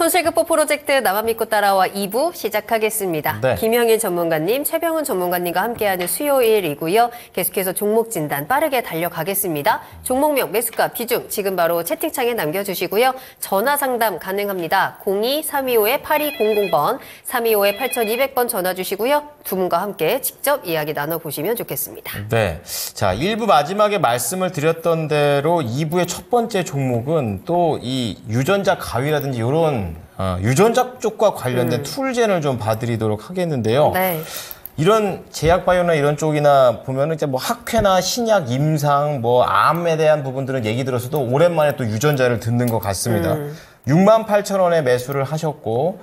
손실극복 프로젝트 나만 믿고 따라와 2부 시작하겠습니다. 네. 김영일 전문가님, 최병훈 전문가님과 함께하는 수요일이고요. 계속해서 종목 진단 빠르게 달려가겠습니다. 종목명, 매수가, 비중 지금 바로 채팅창에 남겨주시고요. 전화 상담 가능합니다. 02-325-8200번, 325-8200번 전화 주시고요. 두 분과 함께 직접 이야기 나눠보시면 좋겠습니다. 네. 자, 1부 마지막에 말씀을 드렸던 대로 2부의 첫 번째 종목은 또 이 유전자 가위라든지 이런 유전자 쪽과 관련된 툴젠을 좀 봐드리도록 하겠는데요. 네. 이런 제약바이오나 이런 쪽이나 보면은 이제 뭐 학회나 신약, 임상, 뭐 암에 대한 부분들은 얘기 들었어도 오랜만에 또 유전자를 듣는 것 같습니다. 68,000원에 매수를 하셨고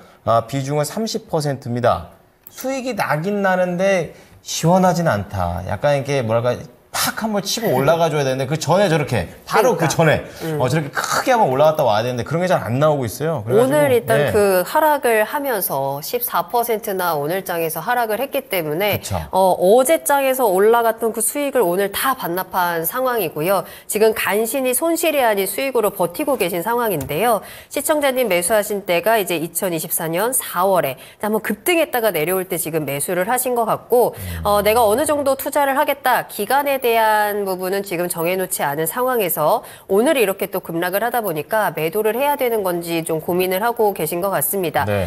비중은 30%입니다. 수익이 나긴 나는데 시원하진 않다. 약간 이렇게 뭐랄까 팍 한번 치고 올라가줘야 되는데 그 전에 저렇게 바로 그러니까. 그 전에 저렇게 크게 한번 올라갔다 와야 되는데 그런 게 잘 안 나오고 있어요. 그래가지고, 오늘 일단 네. 그 하락을 하면서 14%나 오늘 장에서 하락을 했기 때문에 그쵸. 어제 장에서 올라갔던 그 수익을 오늘 다 반납한 상황이고요. 지금 간신히 손실이 아닌 수익으로 버티고 계신 상황인데요. 시청자님 매수하신 때가 이제 2024년 4월에 한번 급등했다가 내려올 때 지금 매수를 하신 것 같고 내가 어느 정도 투자를 하겠다. 기간에 대한 부분은 지금 정해놓지 않은 상황에서 오늘 이렇게 또 급락을 하다 보니까 매도를 해야 되는 건지 좀 고민을 하고 계신 것 같습니다. 네.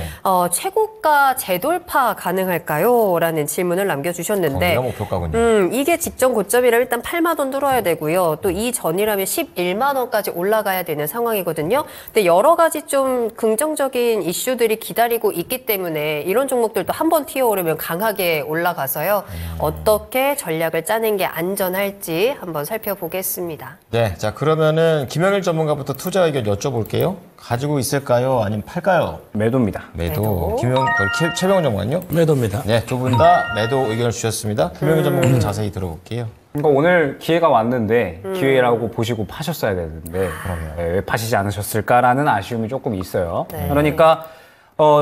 최고가 재돌파 가능할까요? 라는 질문을 남겨주셨는데 거기가 목표가군요. 이게 직전 고점이라면 일단 8만 원 뚫어야 되고요. 또 이 전이라면 11만 원까지 올라가야 되는 상황이거든요. 근데 여러 가지 좀 긍정적인 이슈들이 기다리고 있기 때문에 이런 종목들도 한번 튀어오르면 강하게 올라가서요. 어떻게 전략을 짜는 게 안전할지 한번 살펴보겠습니다. 네, 자 그러면은 김영일 전문가부터 투자 의견 여쭤볼게요. 가지고 있을까요? 아니면 팔까요? 매도입니다. 매도. 최병훈 전문가요? 매도입니다. 네, 두 분 다 매도 의견을 주셨습니다. 김영일 전문가님 자세히 들어볼게요. 그러니까 오늘 기회가 왔는데 기회라고 보시고 파셨어야 되는데 왜 파시지 않으셨을까라는 아쉬움이 조금 있어요. 네. 그러니까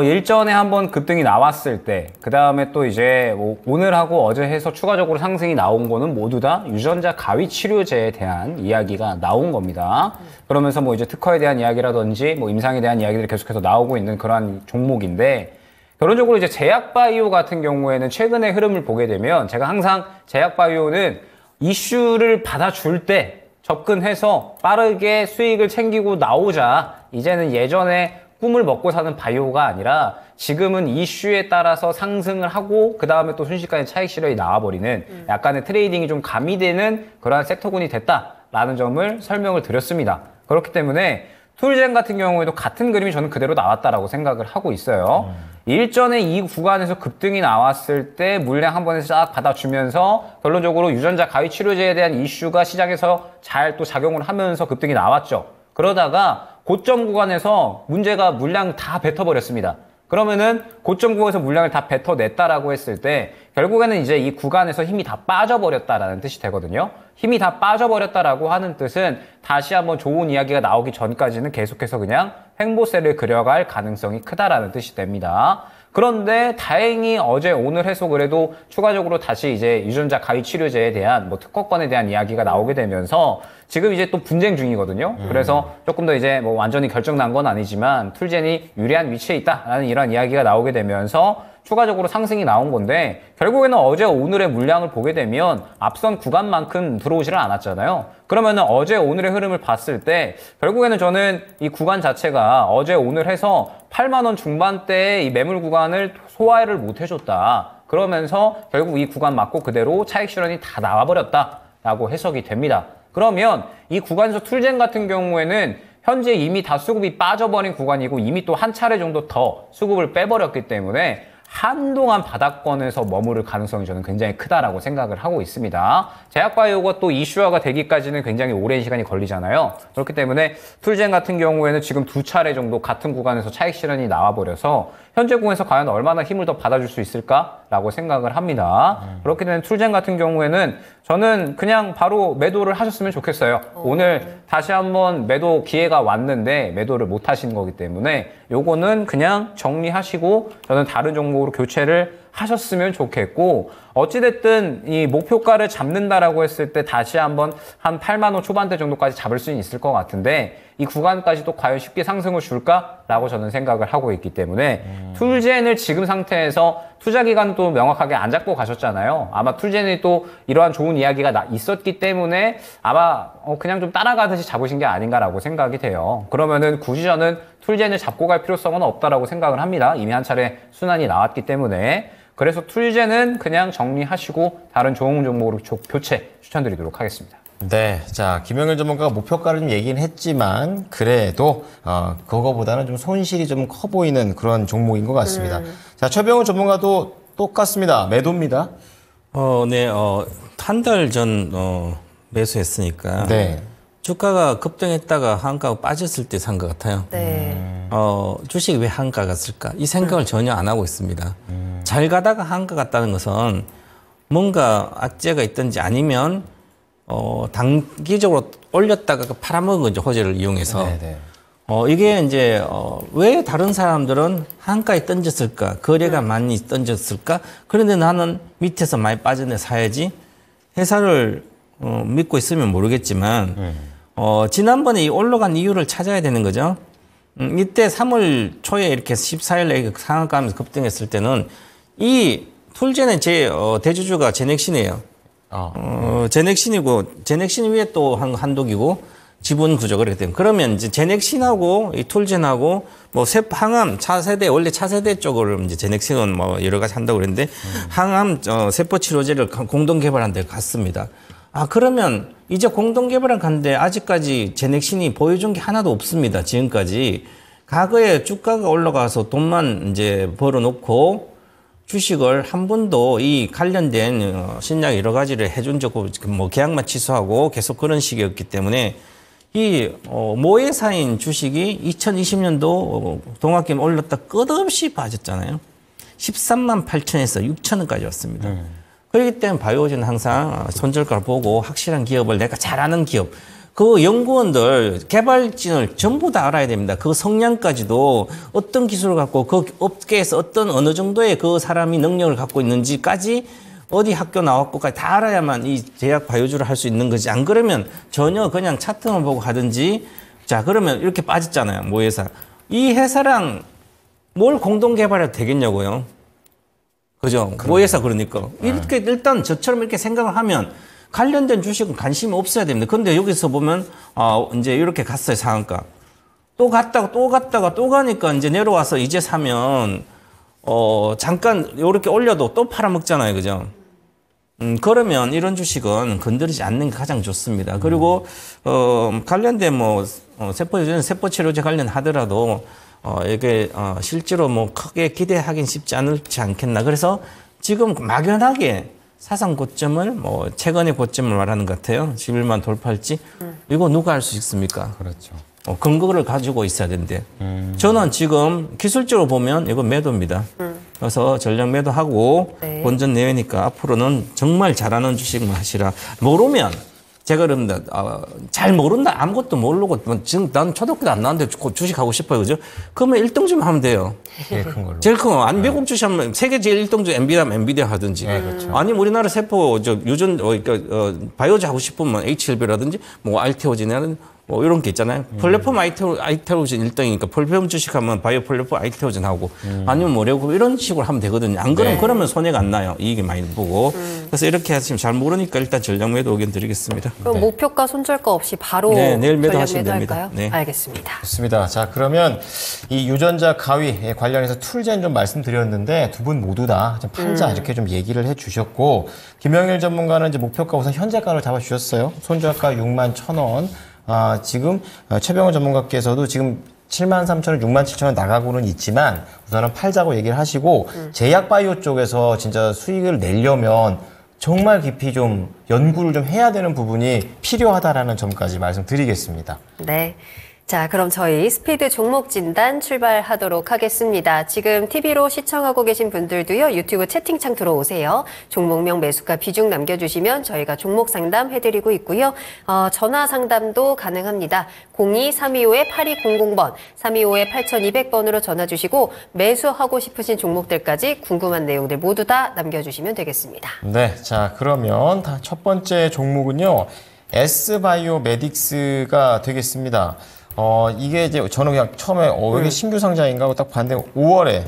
일전에 한번 급등이 나왔을 때, 그 다음에 또 이제 뭐 오늘하고 어제 해서 추가적으로 상승이 나온 거는 모두 다 유전자 가위 치료제에 대한 이야기가 나온 겁니다. 그러면서 뭐 이제 특허에 대한 이야기라든지 뭐 임상에 대한 이야기들이 계속해서 나오고 있는 그러한 종목인데, 결론적으로 이제 제약바이오 같은 경우에는 최근의 흐름을 보게 되면 제가 항상 제약바이오는 이슈를 받아줄 때 접근해서 빠르게 수익을 챙기고 나오자, 이제는 예전에 꿈을 먹고 사는 바이오가 아니라 지금은 이슈에 따라서 상승을 하고 그 다음에 또 순식간에 차익 실현이 나와버리는 약간의 트레이딩이 좀 가미되는 그러한 섹터군이 됐다라는 점을 설명을 드렸습니다. 그렇기 때문에 툴젠 같은 경우에도 같은 그림이 저는 그대로 나왔다라고 생각을 하고 있어요. 일전에 이 구간에서 급등이 나왔을 때 물량 한 번에 싹 받아주면서 결론적으로 유전자 가위 치료제에 대한 이슈가 시장에서 잘 또 작용을 하면서 급등이 나왔죠. 그러다가 고점 구간에서 문제가 물량 다 뱉어버렸습니다. 그러면은 고점 구간에서 물량을 다 뱉어냈다라고 했을 때 결국에는 이제 이 구간에서 힘이 다 빠져버렸다라는 뜻이 되거든요. 힘이 다 빠져버렸다라고 하는 뜻은 다시 한번 좋은 이야기가 나오기 전까지는 계속해서 그냥 횡보세를 그려갈 가능성이 크다라는 뜻이 됩니다. 그런데 다행히 어제 오늘 해서 그래도 추가적으로 다시 이제 유전자 가위 치료제에 대한 뭐 특허권에 대한 이야기가 나오게 되면서 지금 이제 또 분쟁 중이거든요. 그래서 조금 더 이제 뭐 완전히 결정난 건 아니지만 툴젠이 유리한 위치에 있다라는 이런 이야기가 나오게 되면서 추가적으로 상승이 나온 건데, 결국에는 어제 오늘의 물량을 보게 되면 앞선 구간만큼 들어오지를 않았잖아요. 그러면은 어제 오늘의 흐름을 봤을 때 결국에는 저는 이 구간 자체가 어제 오늘 해서 8만 원 중반대의 이 매물 구간을 소화를 못 해줬다. 그러면서 결국 이 구간 맞고 그대로 차익 실현이 다 나와버렸다라고 해석이 됩니다. 그러면 이 구간에서 툴젠 같은 경우에는 현재 이미 다 수급이 빠져버린 구간이고 이미 또 한 차례 정도 더 수급을 빼버렸기 때문에 한동안 바닥권에서 머무를 가능성이 저는 굉장히 크다라고 생각을 하고 있습니다. 제약바이오가 또 이슈화가 되기까지는 굉장히 오랜 시간이 걸리잖아요. 그렇기 때문에 툴젠 같은 경우에는 지금 두 차례 정도 같은 구간에서 차익 실현이 나와버려서 현재 구간에서 과연 얼마나 힘을 더 받아줄 수 있을까라고 생각을 합니다. 그렇게 되면 툴젠 같은 경우에는 저는 그냥 바로 매도를 하셨으면 좋겠어요. 오늘 다시 한번 매도 기회가 왔는데 매도를 못 하신 거기 때문에 요거는 그냥 정리하시고 저는 다른 종목으로 교체를 하셨으면 좋겠고 어찌됐든 이 목표가를 잡는다라고 했을 때 다시 한번 한 8만 원 초반대 정도까지 잡을 수는 있을 것 같은데 이 구간까지도 과연 쉽게 상승을 줄까라고 저는 생각을 하고 있기 때문에 툴젠을 지금 상태에서 투자 기간도 명확하게 안 잡고 가셨잖아요. 아마 툴젠이 또 이러한 좋은 이야기가 있었기 때문에 아마 그냥 좀 따라가듯이 잡으신 게 아닌가라고 생각이 돼요. 그러면은 굳이 저는 툴젠을 잡고 갈 필요성은 없다라고 생각을 합니다. 이미 한 차례 순환이 나왔기 때문에. 그래서 툴젠은 그냥 정리하시고 다른 좋은 종목으로 교체 추천드리도록 하겠습니다. 네, 자 김영일 전문가가 목표가를 좀 얘기는 했지만 그래도 그거보다는 좀 손실이 좀 커 보이는 그런 종목인 것 같습니다. 자 최병훈 전문가도 똑같습니다. 매도입니다. 네, 한 달 전 매수했으니까 네. 주가가 급등했다가 한가가 빠졌을 때 산 것 같아요. 네. 주식이 왜 한가 갔을까? 이 생각을 전혀 안 하고 있습니다. 잘 가다가 한가 갔다는 것은 뭔가 악재가 있든지 아니면 단기적으로 올렸다가 팔아먹은 거죠. 호재를 이용해서. 네네. 이게 이제 왜 다른 사람들은 한가에 던졌을까? 거래가 많이 던졌을까? 그런데 나는 밑에서 많이 빠졌네 사야지. 회사를 믿고 있으면 모르겠지만 지난번에 이 올라간 이유를 찾아야 되는 거죠. 이때 3월 초에 이렇게 14일에 상한가하면서 급등했을 때는 이 툴젠의 제 대주주가 제넥신이에요. 제넥신이고 제넥신 위에 또 한독이고 지분 구조 그렇게 되면 그러면 이제 제넥신하고 이 툴젠하고 뭐 항암 차세대 원래 차세대 쪽으로 이제 제넥신은 뭐 여러 가지 한다고 그랬는데 항암 세포 치료제를 공동 개발한 데 갔습니다. 그러면 이제 공동 개발한 간데 아직까지 제넥신이 보여준 게 하나도 없습니다. 지금까지 과거에 주가가 올라가서 돈만 이제 벌어놓고 주식을 한 번도 이 관련된 신약 여러 가지를 해준 적 없고 뭐 계약만 취소하고 계속 그런 식이었기 때문에 이 모회사인 주식이 2020년도 동학기에 올랐다 끝없이 빠졌잖아요. 13만 8천에서 6천원까지 왔습니다. 그렇기 때문에 바이오젠은 항상 손절가를 보고 확실한 기업을 내가 잘 아는 기업 그 연구원들 개발진을 전부 다 알아야 됩니다. 그 성향까지도 어떤 기술을 갖고 그 업계에서 어느 정도의 그 사람이 능력을 갖고 있는지까지 어디 학교 나왔고까지 다 알아야만 이 제약 바이오주를 할 수 있는 거지. 안 그러면 전혀 그냥 차트만 보고 하든지. 자 그러면 이렇게 빠졌잖아요. 모 회사. 이 회사랑 뭘 공동 개발해도 되겠냐고요. 그죠? 모 회사 그러니까. 이렇게 일단 저처럼 이렇게 생각을 하면 관련된 주식은 관심이 없어야 됩니다. 근데 여기서 보면 이제 이렇게 갔어요. 상한가. 또 갔다가 또 가니까 이제 내려와서 이제 사면 잠깐 이렇게 올려도 또 팔아먹잖아요. 그죠? 그러면 이런 주식은 건드리지 않는 게 가장 좋습니다. 그리고 관련된 뭐 세포 치료제 관련하더라도 이게 실제로 뭐 크게 기대하긴 쉽지 않겠나. 그래서 지금 막연하게 사상 고점을 뭐 최근의 고점을 말하는 것 같아요. 11만 돌파할지 이거 누가 알 수 있습니까? 그렇죠. 근거를 가지고 있어야 되는데 저는 지금 기술적으로 보면 이거 매도입니다. 그래서 전량 매도하고 네. 본전 내외니까 앞으로는 정말 잘하는 주식만 하시라. 모르면 제가 그럽니다. 잘 모른다. 아무것도 모르고 지금 난 초등학교도 안 나왔는데 주식 하고 싶어요. 그죠? 그러면 1등 좀 하면 돼요. 제일 큰 걸로. 제일 큰 거. 아니, 외국 주식 하면 세계 제일 1등주 엔비디아 하든지. 네, 그렇죠. 아니면 우리나라 세포, 유전, 바이오즈 하고 싶으면 H1B라든지, 뭐, 알테오진이라든지, 뭐, 이런 게 있잖아요. 플랫폼 아이테오진 1등이니까 플랫폼 주식하면 바이오 플랫폼 아이테오진 하고, 아니면 뭐래고 이런 식으로 하면 되거든요. 안 그러면 그러면 손해가 안 나요. 이익이 많이 보고. 그래서 이렇게 하시면 잘 모르니까 일단 전량 매도 의견 드리겠습니다. 그럼 목표가 손절가 없이 바로 네, 내일 전략 매도하시면 됩니다. 매도할까요? 네. 알겠습니다. 좋습니다. 자, 그러면 이 유전자 가위에 관련해서 툴젠 좀 말씀드렸는데 두 분 모두 다 좀 팔자 이렇게 좀 얘기를 해주셨고 김영일 전문가는 이제 목표가 우선 현재가를 잡아주셨어요. 손절가 6만 1,000원. 지금 최병훈 전문가께서도 지금 7만 3천원, 6만 7천원 나가고는 있지만 우선은 팔자고 얘기를 하시고 제약바이오 쪽에서 진짜 수익을 내려면 정말 깊이 좀 연구를 좀 해야 되는 부분이 필요하다라는 점까지 말씀드리겠습니다. 네. 자, 그럼 저희 스피드 종목 진단 출발하도록 하겠습니다. 지금 TV로 시청하고 계신 분들도요, 유튜브 채팅창 들어오세요. 종목명 매수가 비중 남겨주시면 저희가 종목 상담 해드리고 있고요. 전화 상담도 가능합니다. 02-325-8200번, 325-8200번으로 전화 주시고 매수하고 싶으신 종목들까지 궁금한 내용들 모두 다 남겨주시면 되겠습니다. 네, 자 그러면 첫 번째 종목은요, S바이오메딕스가 되겠습니다. 이게 이제 저는 그냥 처음에 이게 신규 상장인가 하고 딱 봤는데 5월에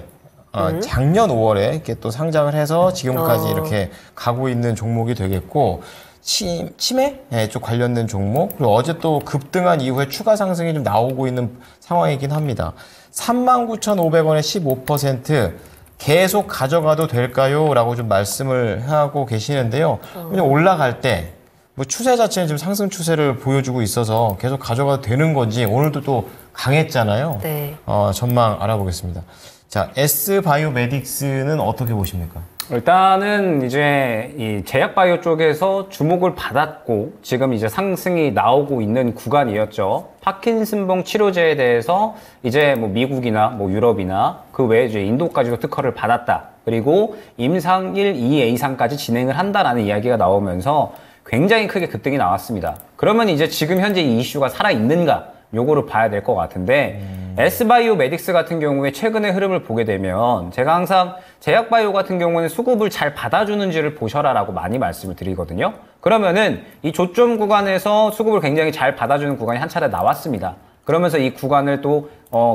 작년 5월에 이렇게 또 상장을 해서 지금까지 이렇게 가고 있는 종목이 되겠고, 치매 쪽 관련된 종목, 그리고 어제 또 급등한 이후에 추가 상승이 좀 나오고 있는 상황이긴 합니다. 39,500원에 15% 계속 가져가도 될까요? 라고 좀 말씀을 하고 계시는데요. 그냥 올라갈 때 뭐 추세 자체는 지금 상승 추세를 보여주고 있어서 계속 가져가도 되는 건지, 오늘도 또 강했잖아요. 네. 전망 알아보겠습니다. 자, S바이오메딕스는 어떻게 보십니까? 일단은 이제 이 제약바이오 쪽에서 주목을 받았고 지금 이제 상승이 나오고 있는 구간이었죠. 파킨슨병 치료제에 대해서 이제 뭐 미국이나 뭐 유럽이나 그 외에 이제 인도까지도 특허를 받았다. 그리고 임상 1, 2 이상까지 진행을 한다라는 이야기가 나오면서 굉장히 크게 급등이 나왔습니다. 그러면 이제 지금 현재 이 이슈가 살아있는가? 요거를 봐야 될 것 같은데, S바이오메딕스 같은 경우에 최근의 흐름을 보게 되면 제가 항상 제약바이오 같은 경우는 수급을 잘 받아주는지를 보셔라라고 많이 말씀을 드리거든요. 그러면은 이 조점 구간에서 수급을 굉장히 잘 받아주는 구간이 한 차례 나왔습니다. 그러면서 이 구간을 또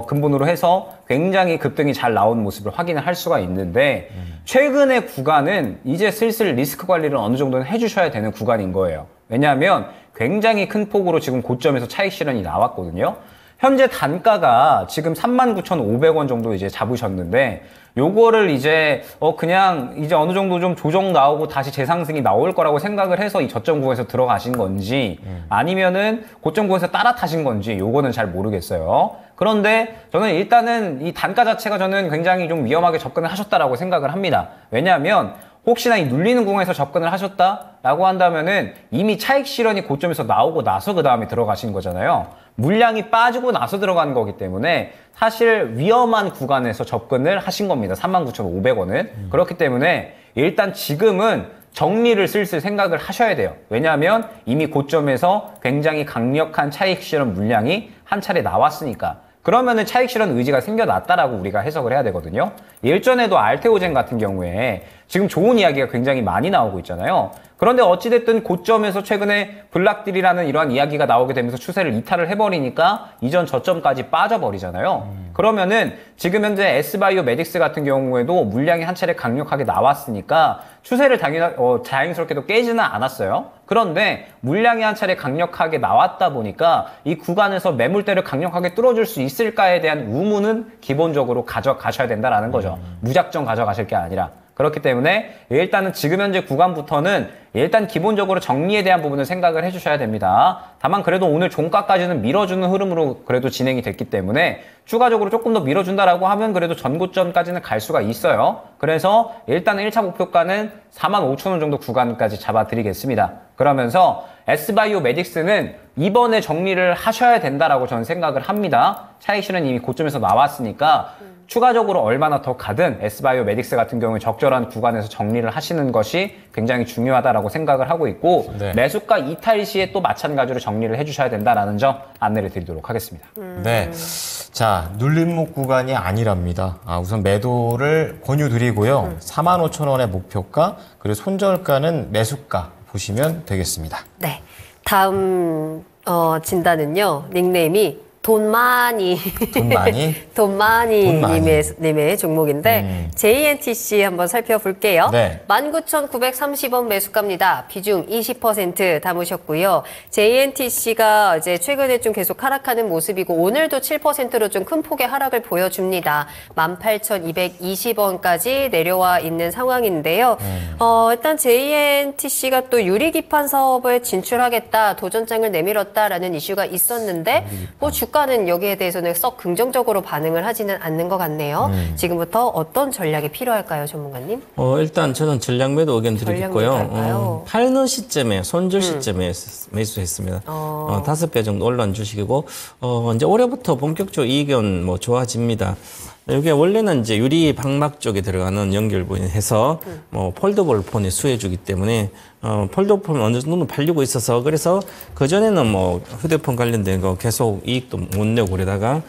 근본으로 해서 굉장히 급등이 잘 나온 모습을 확인을 할 수가 있는데, 최근의 구간은 이제 슬슬 리스크 관리를 어느 정도는 해주셔야 되는 구간인 거예요. 왜냐하면 굉장히 큰 폭으로 지금 고점에서 차익 실현이 나왔거든요. 현재 단가가 지금 39,500원 정도 이제 잡으셨는데, 요거를 이제 그냥 이제 어느 정도 좀 조정 나오고 다시 재상승이 나올 거라고 생각을 해서 이 저점 구간에서 들어가신 건지, 아니면은 고점 구간에서 따라 타신 건지 요거는 잘 모르겠어요. 그런데 저는 일단은 이 단가 자체가 저는 굉장히 좀 위험하게 접근을 하셨다라고 생각을 합니다. 왜냐하면 혹시나 이 눌리는 구간에서 접근을 하셨다라고 한다면은 이미 차익 실현이 고점에서 나오고 나서 그 다음에 들어가신 거잖아요. 물량이 빠지고 나서 들어간 거기 때문에 사실 위험한 구간에서 접근을 하신 겁니다. 39,500원은. 그렇기 때문에 일단 지금은 정리를 슬슬 생각을 하셔야 돼요. 왜냐하면 이미 고점에서 굉장히 강력한 차익 실현 물량이 한 차례 나왔으니까. 그러면은 차익 실현 의지가 생겨났다라고 우리가 해석을 해야 되거든요. 일전에도 알테오젠 같은 경우에 지금 좋은 이야기가 굉장히 많이 나오고 있잖아요. 그런데 어찌됐든 고점에서 최근에 블락딜이라는 이러한 이야기가 나오게 되면서 추세를 이탈을 해버리니까 이전 저점까지 빠져버리잖아요. 그러면은 지금 현재 S바이오메딕스 같은 경우에도 물량이 한 차례 강력하게 나왔으니까 추세를 자연스럽게도 깨지는 않았어요. 그런데 물량이 한 차례 강력하게 나왔다 보니까 이 구간에서 매물대를 강력하게 뚫어줄 수 있을까에 대한 의문은 기본적으로 가져가셔야 된다라는 거죠. 무작정 가져가실 게 아니라. 그렇기 때문에 일단은 지금 현재 구간부터는 일단 기본적으로 정리에 대한 부분을 생각을 해주셔야 됩니다. 다만 그래도 오늘 종가까지는 밀어주는 흐름으로 그래도 진행이 됐기 때문에 추가적으로 조금 더 밀어준다라고 하면 그래도 전고점까지는 갈 수가 있어요. 그래서 일단은 1차 목표가는 45,000원 정도 구간까지 잡아드리겠습니다. 그러면서 S바이오메딕스는 이번에 정리를 하셔야 된다라고 저는 생각을 합니다. 차익 실현 이미 고점에서 나왔으니까 추가적으로 얼마나 더 가든 S바이오메딕스 같은 경우에 적절한 구간에서 정리를 하시는 것이 굉장히 중요하다라고 생각을 하고 있고, 네. 매수가 이탈 시에 또 마찬가지로 정리를 해주셔야 된다라는 점 안내를 드리도록 하겠습니다. 네. 자, 눌림목 구간이 아니랍니다. 우선 매도를 권유드리고요. 45,000원의 목표가, 그리고 손절가는 매수가 보시면 되겠습니다. 네. 다음 진단은요. 닉네임이 돈 많이 돈 많이 님의 종목인데 JNTC 한번 살펴볼게요. 네. 19,930원 매수가입니다. 비중 20% 담으셨고요. JNTC가 이제 최근에 좀 계속 하락하는 모습이고 오늘도 7%로 좀 큰 폭의 하락을 보여줍니다. 18,220원까지 내려와 있는 상황인데요. 일단 JNTC가 또 유리기판 사업에 진출하겠다, 도전장을 내밀었다라는 이슈가 있었는데 뭐 주가는 여기에 대해서는 썩 긍정적으로 반응을 하지는 않는 것 같네요. 지금부터 어떤 전략이 필요할까요, 전문가님? 일단 저는 전략 매도 의견 전략 드리겠고요. 매도할까요? 팔는 시점에, 손절 시점에 매수했습니다. 5배 정도 올라온 주식이고, 이제 올해부터 본격적으로 이익은 뭐 좋아집니다. 이게 원래는 이제 유리 방막 쪽에 들어가는 연결부인해서 뭐 폴더블 폰이 수혜주기 때문에 폴더블 폰 어느 정도는 팔리고 있어서 그래서 그 전에는 뭐 휴대폰 관련된 거 계속 이익도 못 내고 그러다가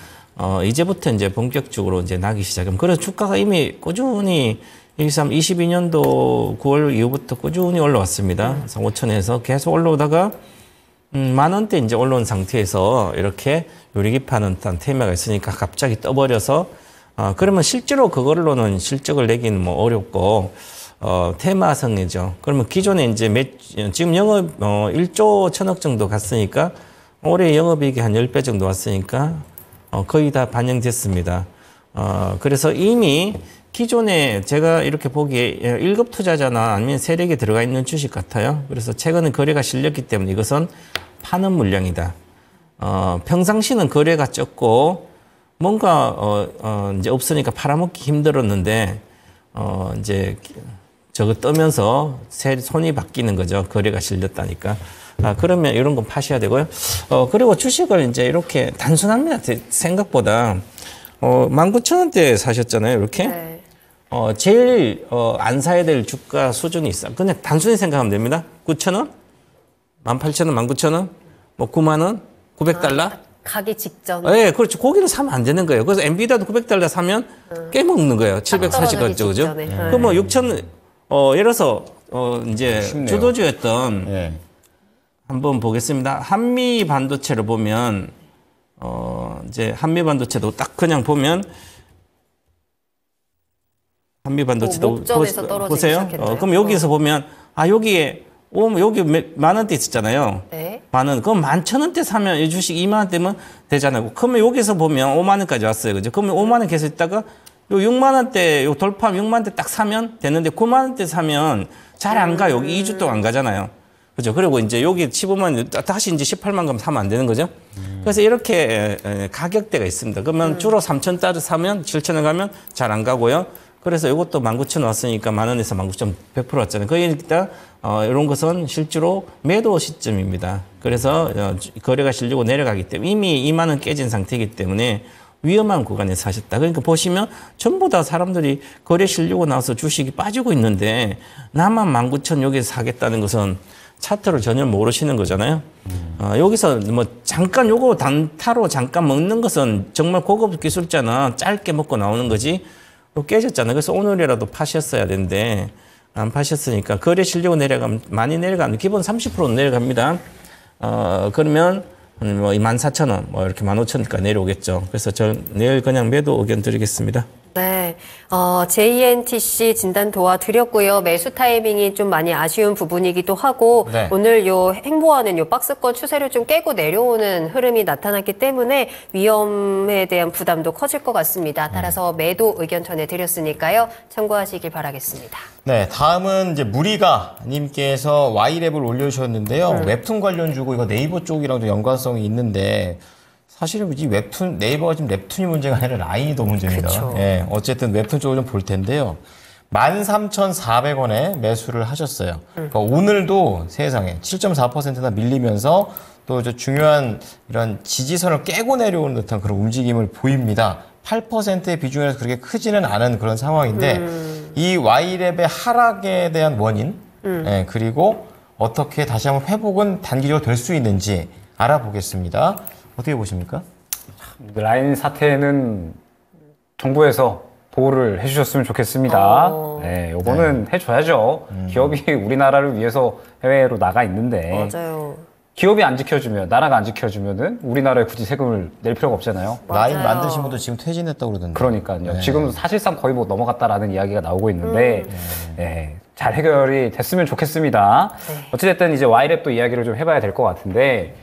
이제부터 이제 본격적으로 이제 나기 시작하면 그래서 주가가 이미 꾸준히 22년도 9월 이후부터 꾸준히 올라왔습니다. 그래서 5천에서 계속 올라오다가 10,000원대 이제 올라온 상태에서 이렇게 유리기파는 테마가 있으니까 갑자기 떠버려서 그러면 실제로 그걸로는 실적을 내기는 뭐 어렵고, 테마성이죠. 그러면 기존에 이제 지금 영업, 1조 1,000억 정도 갔으니까, 올해 영업이익이 한 10배 정도 왔으니까, 거의 다 반영됐습니다. 그래서 이미 기존에 제가 이렇게 보기에 1급 투자자나 아니면 세력에 들어가 있는 주식 같아요. 그래서 최근에 거래가 실렸기 때문에 이것은 파는 물량이다. 평상시는 거래가 적고, 뭔가 이제 없으니까 팔아먹기 힘들었는데 이제 저거 뜨면서 손이 바뀌는 거죠. 거래가 실렸다니까. 그러면 이런 건 파셔야 되고요. 그리고 주식을 이제 이렇게 단순합니다. 생각보다 19,000원대 사셨잖아요. 이렇게. 네. 제일 안 사야 될 주가 수준이 있어. 그냥 단순히 생각하면 됩니다. 9,000원, 18,000원, 19,000원, 뭐 9만 원, 900달러. 가기 직전. 네, 그렇죠. 고기를 사면 안 되는 거예요. 그래서 엔비디아도 900달러 사면 깨먹는 거예요. 740원짜리, 그죠? 그럼 뭐 6,000, 예를 들어서, 이제 쉽네요. 주도주였던, 네. 한번 보겠습니다. 한미 반도체를 보면, 이제 한미 반도체도 딱 그냥 보면, 한미 반도체도 목전에서 떨어지기 보세요. 시작했나요? 그럼 여기서 보면, 여기 10,000원대 있었잖아요. 네. 10,000원. 그럼 11,000원대 사면 이 주식 20,000원대면 되잖아요. 그러면 여기서 보면 50,000원까지 왔어요. 그죠? 그러면 50,000원 계속 있다가 요 60,000원대, 요 돌파하면 60,000원대 딱 사면 되는데 90,000원대 사면 잘 안 가요. 여기 2주 동안 안 가잖아요. 그죠? 그리고 이제 여기 15만, 다시 이제 18만 가면 사면 안 되는 거죠? 그래서 이렇게 가격대가 있습니다. 그러면 주로 3,000달러 사면 7,000원 가면 잘 안 가고요. 그래서 이것도 19,000원 왔으니까 10,000원에서 19,100% 왔잖아요. 그러니까 이런 것은 실제로 매도 시점입니다. 그래서 거래가 실리고 내려가기 때문에 이미 2만 원 깨진 상태이기 때문에 위험한 구간에 사셨다. 그러니까 보시면 전부 다 사람들이 거래 실리고 나서 주식이 빠지고 있는데 나만 19,000 여기서 사겠다는 것은 차트를 전혀 모르시는 거잖아요. 여기서 뭐 잠깐 요거 단타로 잠깐 먹는 것은 정말 고급 기술자나 짧게 먹고 나오는 거지. 또 깨졌잖아요. 그래서 오늘이라도 파셨어야 되는데 안 파셨으니까 거래 실려고 내려가면 많이 내려가면 기본 30% 내려갑니다. 그러면 뭐 24,000원, 뭐 이렇게 15,000원까지 내려오겠죠. 그래서 저 내일 그냥 매도 의견 드리겠습니다. 네, JNTC 진단 도와드렸고요. 매수 타이밍이 좀 많이 아쉬운 부분이기도 하고 네. 오늘 요 행보하는 요 박스권 추세를 좀 깨고 내려오는 흐름이 나타났기 때문에 위험에 대한 부담도 커질 것 같습니다. 따라서 매도 의견 전해드렸으니까요. 참고하시길 바라겠습니다. 네, 다음은 이제 무리가 님께서 Y랩을 올려주셨는데요. 웹툰 관련주고 이거 네이버 쪽이랑도 연관성이 있는데 사실은 이 웹툰, 네이버가 지금 웹툰이 문제가 아니라 라인이 더 문제입니다. 그쵸. 예, 어쨌든 웹툰 쪽을 좀 볼 텐데요. 13,400원에 매수를 하셨어요. 그러니까 오늘도 세상에 7.4%나 밀리면서 또 저 중요한 이런 지지선을 깨고 내려오는 듯한 그런 움직임을 보입니다. 8%의 비중에서 그렇게 크지는 않은 그런 상황인데 이 Y랩의 하락에 대한 원인 예, 그리고 어떻게 다시 한번 회복은 단기적으로 될 수 있는지 알아보겠습니다. 어떻게 보십니까? 라인 사태는 정부에서 보호를 해주셨으면 좋겠습니다. 네, 요거는 해줘야죠. 기업이 우리나라를 위해서 해외로 나가 있는데 맞아요. 기업이 안 지켜주면, 나라가 안 지켜주면은 우리나라에 굳이 세금을 낼 필요가 없잖아요. 라인 맞아요. 만드신 분도 지금 퇴진했다고 그러던데. 그러니까요. 네. 지금 사실상 거의 뭐 넘어갔다라는 이야기가 나오고 있는데, 잘 해결이 됐으면 좋겠습니다. 네. 어찌됐든 이제 Y랩도 이야기를 좀 해봐야 될 것 같은데,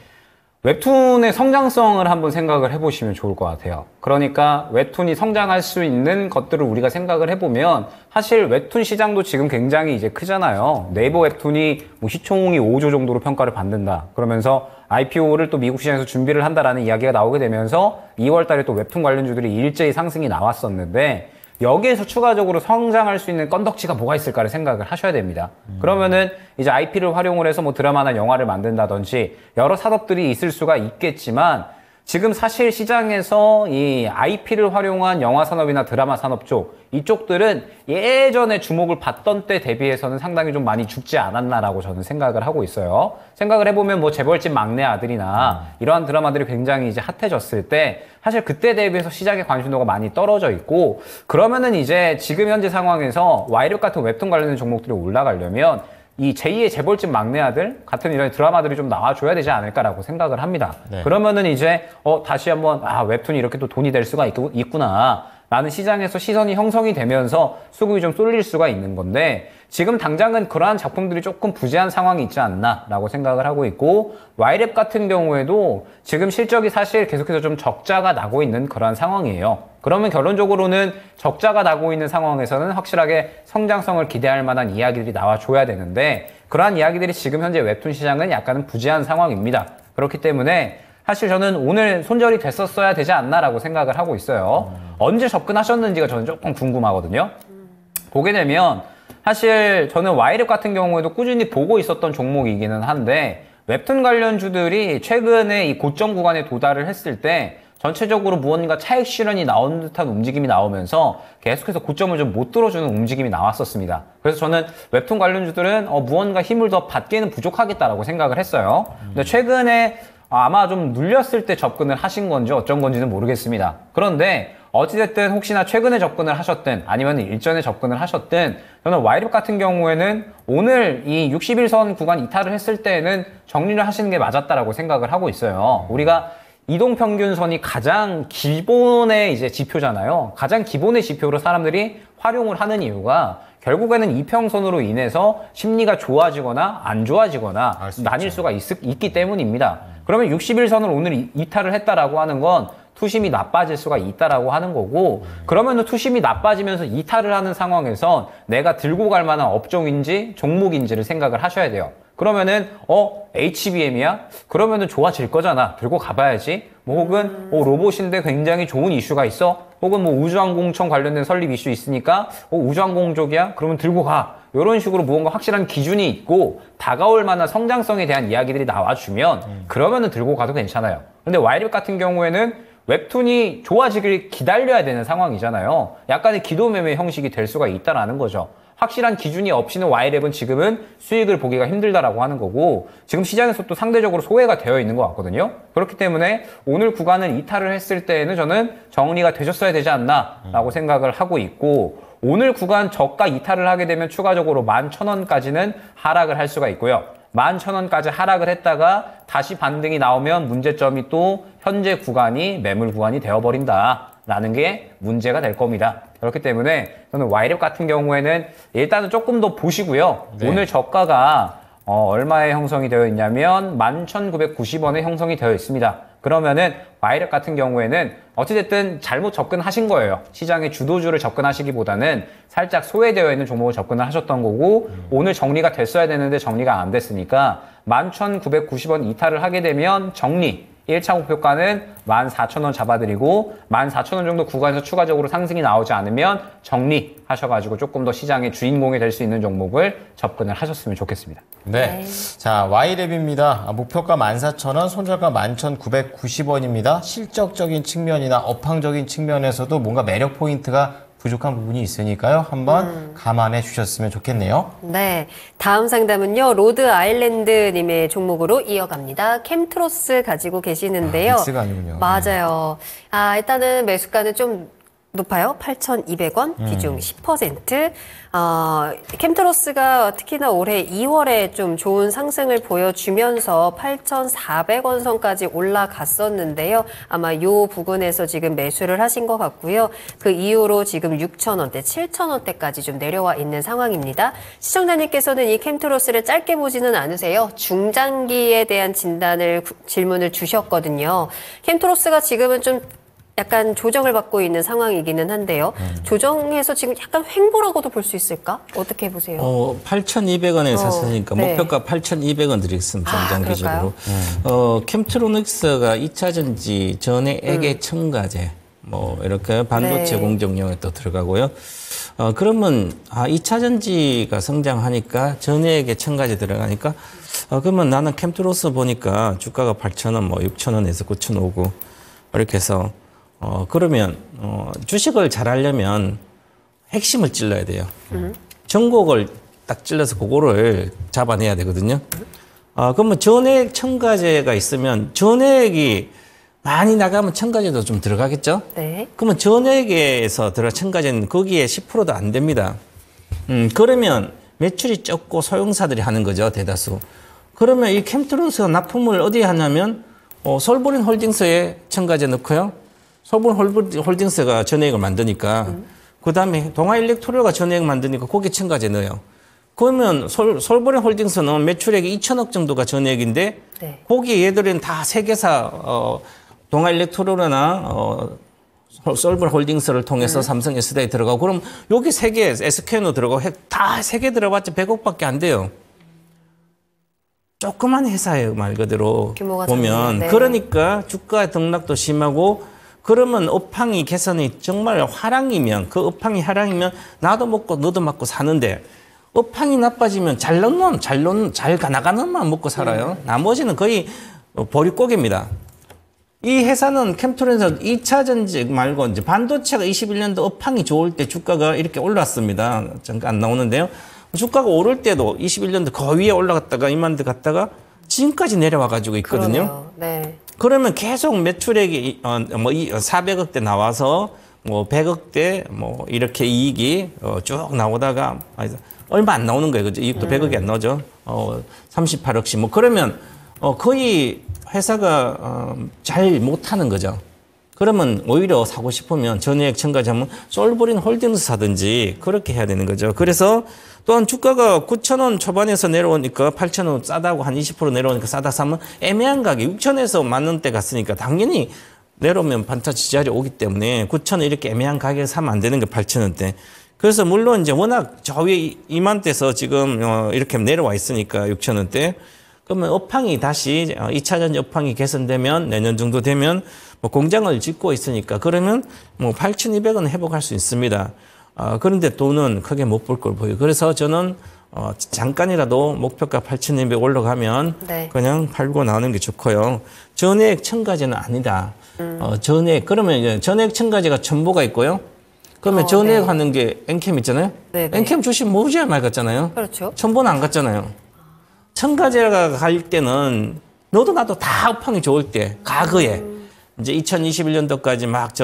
웹툰의 성장성을 한번 생각을 해보시면 좋을 것 같아요. 그러니까 웹툰이 성장할 수 있는 것들을 우리가 생각을 해보면 사실 웹툰 시장도 지금 굉장히 이제 크잖아요. 네이버 웹툰이 뭐 시총이 5조 정도로 평가를 받는다. 그러면서 IPO를 또 미국 시장에서 준비를 한다라는 이야기가 나오게 되면서 2월 달에 또 웹툰 관련주들이 일제히 상승이 나왔었는데 여기에서 추가적으로 성장할 수 있는 건덕지가 뭐가 있을까를 생각을 하셔야 됩니다. 그러면은 이제 IP를 활용을 해서 뭐 드라마나 영화를 만든다든지 여러 산업들이 있을 수가 있겠지만 지금 사실 시장에서 이 IP를 활용한 영화 산업이나 드라마 산업 쪽 이쪽들은 예전에 주목을 받던 때 대비해서는 상당히 좀 많이 죽지 않았나라고 저는 생각을 하고 있어요. 생각을 해보면 뭐 재벌집 막내 아들이나 이러한 드라마들이 굉장히 이제 핫해졌을 때 사실 그때 대비해서 시장의 관심도가 많이 떨어져 있고 그러면은 이제 지금 현재 상황에서 와이력 같은 웹툰 관련된 종목들이 올라가려면 이 제2의 재벌집 막내 아들 같은 이런 드라마들이 좀 나와줘야 되지 않을까라고 생각을 합니다. 네. 그러면은 이제 다시 한번 웹툰이 이렇게 또 돈이 될 수가 있구나 라는 시장에서 시선이 형성이 되면서 수급이 좀 쏠릴 수가 있는 건데 지금 당장은 그러한 작품들이 조금 부재한 상황이 있지 않나 라고 생각을 하고 있고 와이랩 같은 경우에도 지금 실적이 사실 계속해서 좀 적자가 나고 있는 그러한 상황이에요. 그러면 결론적으로는 적자가 나고 있는 상황에서는 확실하게 성장성을 기대할 만한 이야기들이 나와줘야 되는데 그러한 이야기들이 지금 현재 웹툰 시장은 약간은 부재한 상황입니다. 그렇기 때문에 사실 저는 오늘 손절이 됐었어야 되지 않나라고 생각을 하고 있어요. 언제 접근하셨는지가 저는 조금 궁금하거든요. 보게 되면 사실 저는 와이랩 같은 경우에도 꾸준히 보고 있었던 종목이기는 한데 웹툰 관련주들이 최근에 이 고점 구간에 도달을 했을 때 전체적으로 무언가 차익 실현이 나오는 듯한 움직임이 나오면서 계속해서 고점을 좀 못 들어주는 움직임이 나왔었습니다. 그래서 저는 웹툰 관련주들은 무언가 힘을 더 받기에는 부족하겠다라고 생각을 했어요. 근데 최근에 아마 좀 눌렸을 때 접근을 하신 건지 어쩐 건지는 모르겠습니다. 그런데 어찌됐든 혹시나 최근에 접근을 하셨든 아니면 일전에 접근을 하셨든 저는 와이랩 같은 경우에는 오늘 이 61선 구간 이탈을 했을 때에는 정리를 하시는 게 맞았다라고 생각을 하고 있어요. 우리가 이동평균선이 가장 기본의 이제 지표잖아요. 가장 기본의 지표로 사람들이 활용을 하는 이유가 결국에는 이평선으로 인해서 심리가 좋아지거나 안 좋아지거나 나뉠 수가 있기 때문입니다. 그러면 61선을 오늘 이탈을 했다라고 하는 건 투심이 나빠질 수가 있다라고 하는 거고 그러면 투심이 나빠지면서 이탈을 하는 상황에선 내가 들고 갈 만한 업종인지 종목인지를 생각을 하셔야 돼요. 그러면은 HBM이야? 그러면은 좋아질 거잖아. 들고 가봐야지. 뭐 혹은 로봇인데 굉장히 좋은 이슈가 있어? 혹은 뭐 우주항공청 관련된 설립 이슈 있으니까 우주항공 쪽이야? 그러면 들고 가. 이런 식으로 무언가 확실한 기준이 있고 다가올 만한 성장성에 대한 이야기들이 나와주면 그러면은 들고 가도 괜찮아요. 근데 와이랩 같은 경우에는 웹툰이 좋아지길 기다려야 되는 상황이잖아요. 약간의 기도매매 형식이 될 수가 있다라는 거죠. 확실한 기준이 없이는 와이랩은 지금은 수익을 보기가 힘들다라고 하는 거고 지금 시장에서 또 상대적으로 소외가 되어 있는 것 같거든요. 그렇기 때문에 오늘 구간을 이탈을 했을 때에는 저는 정리가 되셨어야 되지 않나라고 생각을 하고 있고 오늘 구간 저가 이탈을 하게 되면 추가적으로 11,000원까지는 하락을 할 수가 있고요. 11,000원까지 하락을 했다가 다시 반등이 나오면 문제점이 또 현재 구간이 매물 구간이 되어버린다라는 게 문제가 될 겁니다. 그렇기 때문에 저는 와이랩 같은 경우에는 일단은 조금 더 보시고요. 네. 오늘 저가가 얼마에 형성이 되어 있냐면 11,990원에 형성이 되어 있습니다. 그러면은 와이랩 같은 경우에는 어찌됐든 잘못 접근하신 거예요. 시장의 주도주를 접근하시기보다는 살짝 소외되어 있는 종목을 접근을 하셨던 거고 오늘 정리가 됐어야 되는데 정리가 안 됐으니까 11,990원 이탈을 하게 되면 정리 1차 목표가는 14,000원 잡아드리고 14,000원 정도 구간에서 추가적으로 상승이 나오지 않으면 정리하셔가지고 조금 더 시장의 주인공이 될 수 있는 종목을 접근을 하셨으면 좋겠습니다. 네. 자, 와이랩입니다. 목표가 14,000원, 손절가 11,990원입니다. 실적적인 측면이나 업황적인 측면에서도 뭔가 매력 포인트가 부족한 부분이 있으니까요. 한번 감안해 주셨으면 좋겠네요. 네. 다음 상담은요. 로드 아일랜드님의 종목으로 이어갑니다. 캠트로스 가지고 계시는데요. 믹스가 아니군요. 맞아요. 일단은 매수가는 좀 높아요. 8,200원, 비중 10%. 캠트로스가 특히나 올해 2월에 좀 좋은 상승을 보여주면서 8,400원 선까지 올라갔었는데요. 아마 요 부근에서 지금 매수를 하신 것 같고요. 그 이후로 지금 6,000원대, 7,000원대까지 좀 내려와 있는 상황입니다. 시청자님께서는 이 캠트로스를 짧게 보지는 않으세요. 중장기에 대한 질문을 주셨거든요. 캠트로스가 지금은 좀 약간 조정을 받고 있는 상황이기는 한데요. 조정에서 지금 약간 횡보라고도 볼 수 있을까? 어떻게 보세요? 8,200원에 샀으니까 네. 목표가 8,200원 드리겠습니다. 장기적으로. 그럴까요? 캠트로닉스가 2차 전지 전해액의 첨가제 뭐 이렇게 반도체 네. 공정용에 또 들어가고요. 그러면 2차 전지가 성장하니까 전해액의 첨가제 들어가니까 그러면 나는 캠트로스 보니까 주가가 8,000원, 뭐 6,000원에서 9,000원 이렇게 해서 그러면 주식을 잘 하려면 핵심을 찔러야 돼요. 전곡을 딱 찔러서 그거를 잡아내야 되거든요. 그러면 전액 첨가제가 있으면 전액이 많이 나가면 첨가제도 좀 들어가겠죠? 네. 그러면 전액에서 들어 첨가제는 거기에 10%도 안 됩니다. 그러면 매출이 적고 소형사들이 하는 거죠, 대다수. 그러면 이 캠트론스가 납품을 어디에 하냐면 솔브린 홀딩스에 첨가제 넣고요. 솔브린 홀딩스가 전액을 만드니까 그다음에 동아일렉트로가 전액 만드니까 거기에 첨가제 넣어요. 그러면 솔브린 홀딩스는 매출액이 2천억 정도가 전액인데 네. 거기에 얘들은 다 세계사 동아일렉트로나 솔브린 홀딩스를 통해서 삼성 S대에 들어가고 그럼 여기 세 개 SK노 들어가고 다 세 개 들어봤자 100억밖에 안 돼요. 조그만 회사예요, 말 그대로 규모가 보면. 작네. 네. 그러니까 주가 등락도 심하고 그러면 업황이 개선이 정말 화랑이면 그 업황이 하랑이면 나도 먹고 너도 먹고 사는데 업황이 나빠지면 잘 나가는 놈만 먹고 살아요. 나머지는 거의 보릿고개입니다. 이 회사는 캠트론에서 2차 전지 말고 이제 반도체가 21년도 업황이 좋을 때 주가가 이렇게 올랐습니다. 잠깐 안 나오는데요. 주가가 오를 때도 21년도 그 위에 올라갔다가 이만 데 갔다가 지금까지 내려와 가지고 있거든요. 그러네요. 네. 그러면 계속 매출액이 400억대 나와서 뭐 100억대 뭐 이렇게 이익이 쭉 나오다가 얼마 안 나오는 거예요. 그죠? 이익도 100억이 안 나오죠. 38억씩 뭐 그러면 거의 회사가 잘 못하는 거죠. 그러면 오히려 사고 싶으면 전액 첨가자면 솔브린 홀딩스 사든지 그렇게 해야 되는 거죠. 그래서 또한 주가가 9,000원 초반에서 내려오니까 8,000원 싸다고 한 20% 내려오니까 싸다 사면 애매한 가격 6,000원에서 10,000원대 갔으니까 당연히 내려오면 반타 지지자리 오기 때문에 9,000원 이렇게 애매한 가격에 사면 안 되는 게 8,000원대. 그래서 물론 이제 워낙 저 위에 이만대에서 지금 이렇게 내려와 있으니까 6,000원대. 그러면 업황이 다시 2차 전지 업황이 개선되면 내년 정도 되면 뭐 공장을 짓고 있으니까 그러면 뭐 8,200원 회복할 수 있습니다. 그런데 돈은 크게 못 볼 걸 보여요. 그래서 저는 잠깐이라도 목표가 8,200 올라가면 네. 그냥 팔고 나오는 게 좋고요. 전액 첨가제는 아니다. 전액 그러면 이제 전액 첨가제가 첨보가 있고요. 그러면 전액 네. 하는 게 엔캠 있잖아요. 네, 네. 엔캠 주식 무지하게 많이 갔잖아요. 그렇죠. 첨보는 안 갔잖아요. 첨가제가 갈 때는 너도 나도 다 업황이 좋을 때 과거에 이제 2021년도까지 막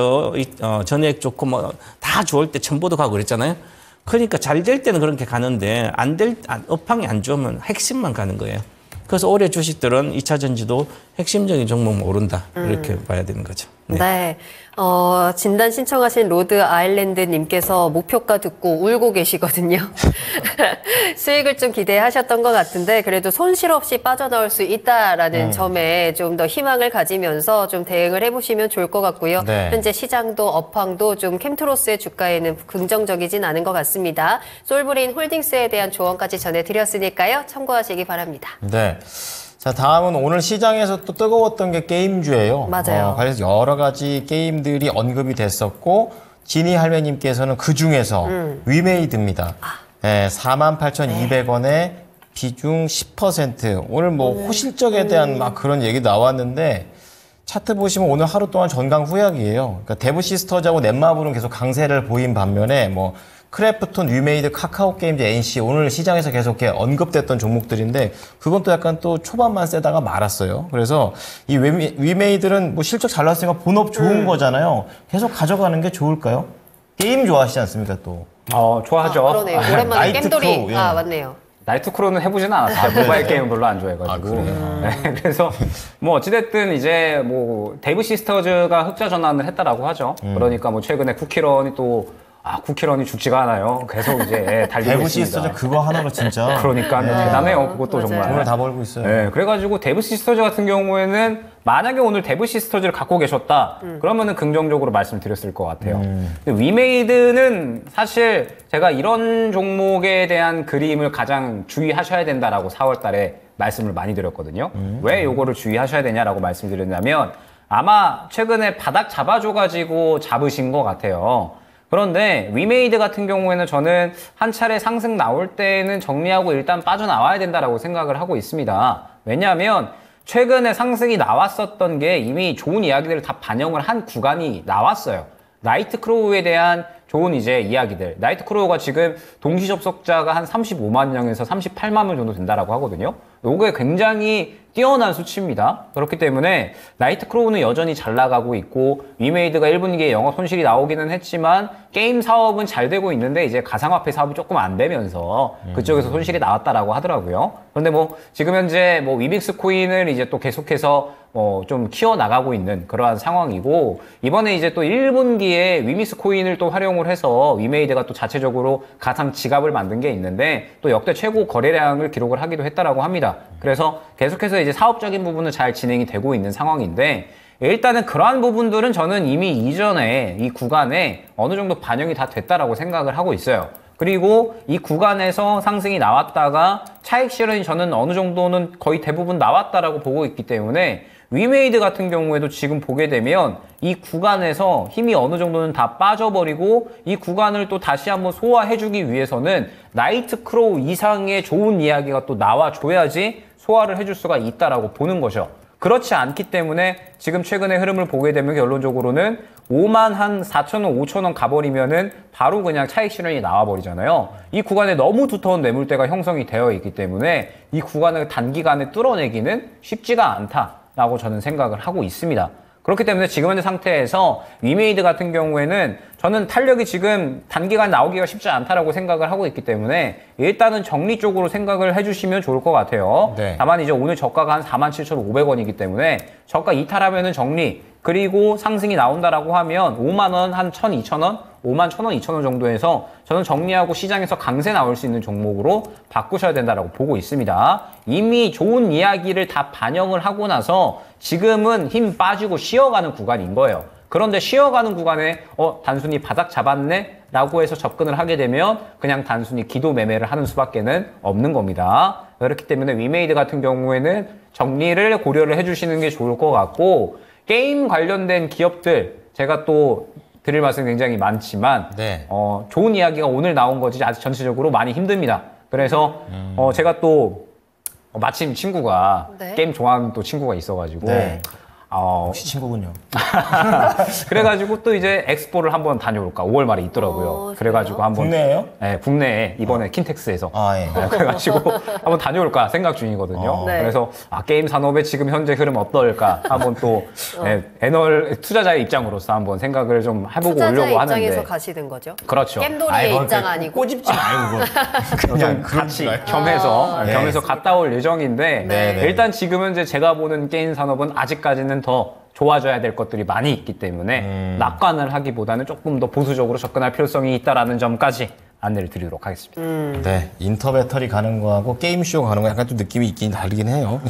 전액 좋고 뭐 다 좋을 때 첨보도 가고 그랬잖아요. 그러니까 잘 될 때는 그렇게 가는데 업황이 안 좋으면 핵심만 가는 거예요. 그래서 올해 주식들은 2차 전지도 핵심적인 종목 모른다. 이렇게 봐야 되는 거죠. 네. 네. 진단 신청하신 로드 아일랜드님께서 목표가 듣고 울고 계시거든요. 수익을 좀 기대하셨던 것 같은데 그래도 손실 없이 빠져나올 수 있다라는 점에 좀 더 희망을 가지면서 좀 대응을 해보시면 좋을 것 같고요. 네. 현재 시장도 업황도 좀 캠트로스의 주가에는 긍정적이진 않은 것 같습니다. 솔브린 홀딩스에 대한 조언까지 전해드렸으니까요. 참고하시기 바랍니다. 네. 자, 다음은 오늘 시장에서 또 뜨거웠던 게 게임주예요. 맞아요. 그래서 여러 가지 게임들이 언급이 됐었고, 지니 할매님께서는 그 중에서 위메이드입니다. 네, 48,200원에 비중 10%. 오늘 뭐 호실적에 대한 막 그런 얘기 나왔는데, 차트 보시면 오늘 하루 동안 전강 후약이에요. 그러니까 데브시스터즈하고 넷마블은 계속 강세를 보인 반면에 뭐 크래프톤, 위메이드, 카카오 게임즈, NC 오늘 시장에서 계속 이렇게 언급됐던 종목들인데 그건 또 약간 또 초반만 세다가 말았어요. 그래서 이 위메이드는 뭐 실적 잘 나왔으니까 본업 좋은 거잖아요. 계속 가져가는 게 좋을까요? 게임 좋아하시지 않습니까 또? 좋아하죠. 그러네요. 오랜만에 나이트 겜돌이. 크로우, 예. 맞네요. 나이트크루는 해보진 않았어요. 모바일 게임을 별로 안 좋아해가지고. 네, 그래서 뭐 어찌됐든 이제 뭐 데이브 시스터즈가 흑자 전환을 했다라고 하죠. 그러니까 뭐 최근에 쿠키런이 또 쿠키런이 죽지가 않아요. 계속 이제 달리고 데브 있습니다. 시스터즈 그거 하나로 진짜 그러니까 대단해요. 그것도 맞아요. 정말. 돈을 다 벌고 있어요. 네, 그래가지고 데브 시스터즈 같은 경우에는 만약에 오늘 데브 시스터즈를 갖고 계셨다, 그러면은 긍정적으로 말씀드렸을 것 같아요. 근데 위메이드는 사실 제가 이런 종목에 대한 그림을 가장 주의하셔야 된다라고 4월 달에 말씀을 많이 드렸거든요. 왜 요거를 주의하셔야 되냐라고 말씀드렸냐면 아마 최근에 바닥 잡아줘가지고 잡으신 것 같아요. 그런데 위메이드 같은 경우에는 저는 한 차례 상승 나올 때는 정리하고 일단 빠져나와야 된다라고 생각을 하고 있습니다. 왜냐하면 최근에 상승이 나왔었던 게 이미 좋은 이야기들을 다 반영을 한 구간이 나왔어요. 나이트크로우에 대한 좋은 이제 이야기들. 나이트크로우가 지금 동시 접속자가 한 35만 명에서 38만 명 정도 된다라고 하거든요. 요게 굉장히 뛰어난 수치입니다. 그렇기 때문에 나이트크로우는 여전히 잘 나가고 있고 위메이드가 1분기에 영업 손실이 나오기는 했지만 게임 사업은 잘 되고 있는데 이제 가상화폐 사업이 조금 안 되면서 그쪽에서 손실이 나왔다라고 하더라고요. 그런데 뭐 지금 현재 뭐 위빅스 코인을 이제 또 계속해서 좀 키워나가고 있는 그러한 상황이고 이번에 이제 또 1분기에 위믹스 코인을 또 활용을 해서 위메이드가 또 자체적으로 가상 지갑을 만든 게 있는데 또 역대 최고 거래량을 기록을 하기도 했다라고 합니다. 그래서 계속해서 이제 사업적인 부분은 잘 진행이 되고 있는 상황인데 일단은 그러한 부분들은 저는 이미 이전에 이 구간에 어느 정도 반영이 다 됐다라고 생각을 하고 있어요. 그리고 이 구간에서 상승이 나왔다가 차익 실현이 저는 어느 정도는 거의 대부분 나왔다라고 보고 있기 때문에 위메이드 같은 경우에도 지금 보게 되면 이 구간에서 힘이 어느 정도는 다 빠져버리고 이 구간을 또 다시 한번 소화해주기 위해서는 나이트크로우 이상의 좋은 이야기가 또 나와줘야지 소화를 해줄 수가 있다라고 보는 거죠. 그렇지 않기 때문에 지금 최근의 흐름을 보게 되면 결론적으로는 5만 한 4,000원, 5,000원 가버리면은 바로 그냥 차익 실현이 나와버리잖아요. 이 구간에 너무 두터운 매물대가 형성이 되어 있기 때문에 이 구간을 단기간에 뚫어내기는 쉽지가 않다라고 저는 생각을 하고 있습니다. 그렇기 때문에 지금 현재 상태에서 위메이드 같은 경우에는 저는 탄력이 지금 단기간 나오기가 쉽지 않다라고 생각을 하고 있기 때문에 일단은 정리 쪽으로 생각을 해주시면 좋을 것 같아요. 네. 다만 이제 오늘 저가가 한 47,500원이기 때문에 저가 이탈하면은 정리 그리고 상승이 나온다라고 하면 5만 원, 한 1,200원, 5만 1,000원, 2,000원 정도에서 저는 정리하고 시장에서 강세 나올 수 있는 종목으로 바꾸셔야 된다라고 보고 있습니다. 이미 좋은 이야기를 다 반영을 하고 나서 지금은 힘 빠지고 쉬어가는 구간인 거예요. 그런데 쉬어가는 구간에 단순히 바닥 잡았네? 라고 해서 접근을 하게 되면 그냥 단순히 기도 매매를 하는 수밖에는 없는 겁니다. 그렇기 때문에 위메이드 같은 경우에는 정리를 고려를 해주시는 게 좋을 것 같고 게임 관련된 기업들 제가 또 드릴 말씀이 굉장히 많지만 네. 좋은 이야기가 오늘 나온 거지 아직 전체적으로 많이 힘듭니다. 그래서 제가 또 마침 친구가 네. 게임 좋아하는 또 친구가 있어가지고 네. 역시 친구군요. 그래가지고 또 이제 엑스포를 한번 다녀올까 5월 말에 있더라고요. 그래가지고 한번 국내에요? 네, 국내에 이번에 킨텍스에서 예. 네, 그래가지고 한번 다녀올까 생각 중이거든요. 네. 그래서 게임 산업의 지금 현재 흐름 어떨까 한번 또 애널 투자자의 입장으로서 한번 생각을 좀 해보고 투자자 오려고 입장에서 하는데 가시는 거죠. 그렇죠. 겜돌이의 입장 아니고. 꼬집지 말고 그건. 그냥 같이 그런 줄 겸해서 네. 겸해서 갔다 올 예정인데 네. 일단 지금 현재 제가 보는 게임 산업은 아직까지는 더 좋아져야 될 것들이 많이 있기 때문에 낙관을 하기보다는 조금 더 보수적으로 접근할 필요성이 있다라는 점까지 안내를 드리도록 하겠습니다. 네, 인터배터리 가는 거하고 게임쇼 가는 거 약간 좀 느낌이 있긴 다르긴 해요.